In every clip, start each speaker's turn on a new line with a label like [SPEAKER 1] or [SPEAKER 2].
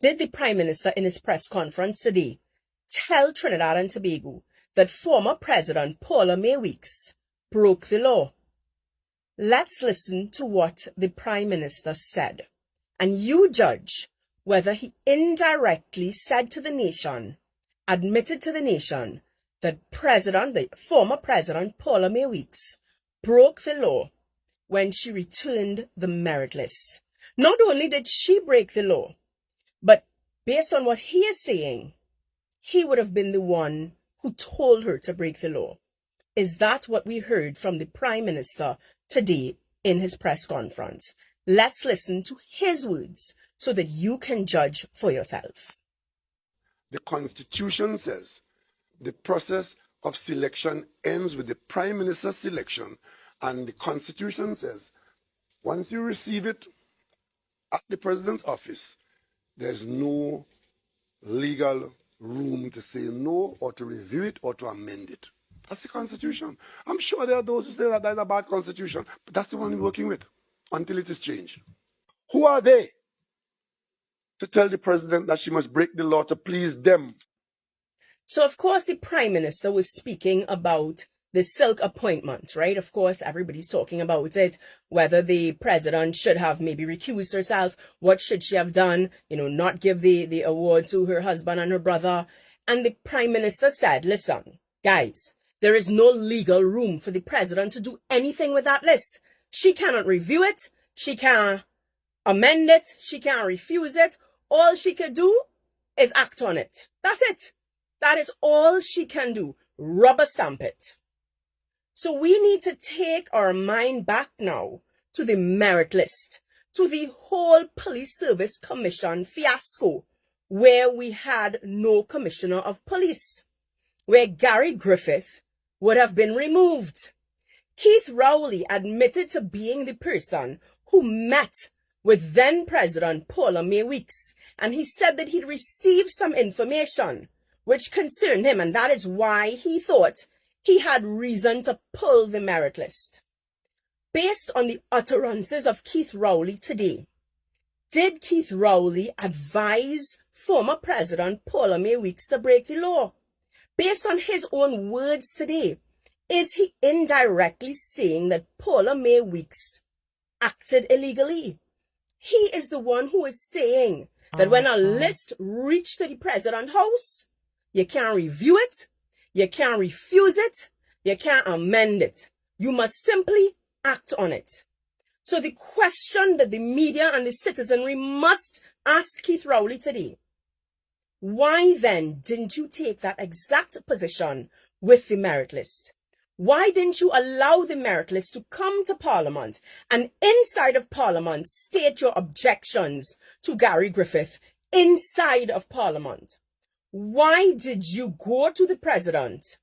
[SPEAKER 1] Did the Prime Minister in his press conference today tell Trinidad and Tobago that former President Paula Mae Weeks broke the law? Let's listen to what the Prime Minister said, and you judge whether he indirectly said to the nation, admitted to the nation, that the former President Paula Mae Weeks broke the law when she returned the merit list. Not only did she break the law, but based on what he is saying, he would have been the one who told her to break the law. Is that what we heard from the Prime Minister today in his press conference? Let's listen to his words so that you can judge for yourself.
[SPEAKER 2] The Constitution says the process of selection ends with the Prime Minister's selection, and the Constitution says once you receive it at the President's office, there's no legal room to say no or to review it or to amend it. That's the Constitution. I'm sure there are those who say that that's a bad Constitution, but that's the one we're working with until it is changed. Who are they to tell the President that she must break the law to please them?
[SPEAKER 1] So, of course, the Prime Minister was speaking about the silk appointments, right? Of course, everybody's talking about it, whether the president should have maybe recused herself, what should she have done, not give the award to her husband and her brother. And the Prime Minister said, listen, guys, there is no legal room for the president to do anything with that list. She cannot review it. She can't amend it. She can't refuse it. All she could do is act on it. That's it. That is all she can do. Rubber stamp it. So we need to take our mind back now to the merit list, to the whole Police Service Commission fiasco, where we had no Commissioner of Police, where Gary Griffith would have been removed. Keith Rowley admitted to being the person who met with then President Paula Mae Weeks, and he said that he'd received some information which concerned him, and that is why he thought he had reason to pull the merit list. Based on the utterances of Keith Rowley today, did Keith Rowley advise former President Paula Mae Weeks to break the law? Based on his own words today, is he indirectly saying that Paula Mae Weeks acted illegally? He is the one who is saying that when a list reached the President's house, you can't review it, you can't refuse it, you can't amend it. You must simply act on it. So the question that the media and the citizenry must ask Keith Rowley today, why then didn't you take that exact position with the merit list? Why didn't you allow the merit list to come to Parliament and inside of Parliament state your objections to Gary Griffith inside of Parliament? Why did you go to the President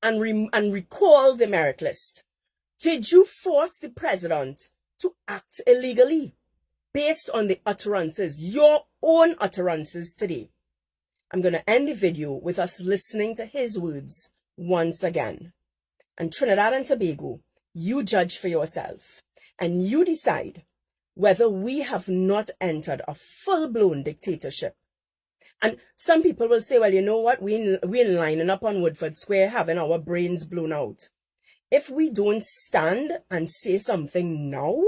[SPEAKER 1] and recall the merit list? Did you force the President to act illegally based on the utterances, your own utterances today? I'm going to end the video with us listening to his words once again. And Trinidad and Tobago, you judge for yourself and you decide whether we have not entered a full-blown dictatorship. And some people will say, well, you know what? We're lining up on Woodford Square having our brains blown out. If we don't stand and say something now,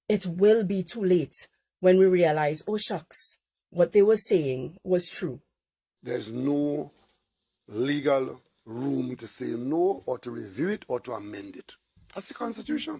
[SPEAKER 1] it will be too late when we realize, oh shucks, what they were saying was true.
[SPEAKER 2] There's no legal room to say no or to review it or to amend it. That's the Constitution.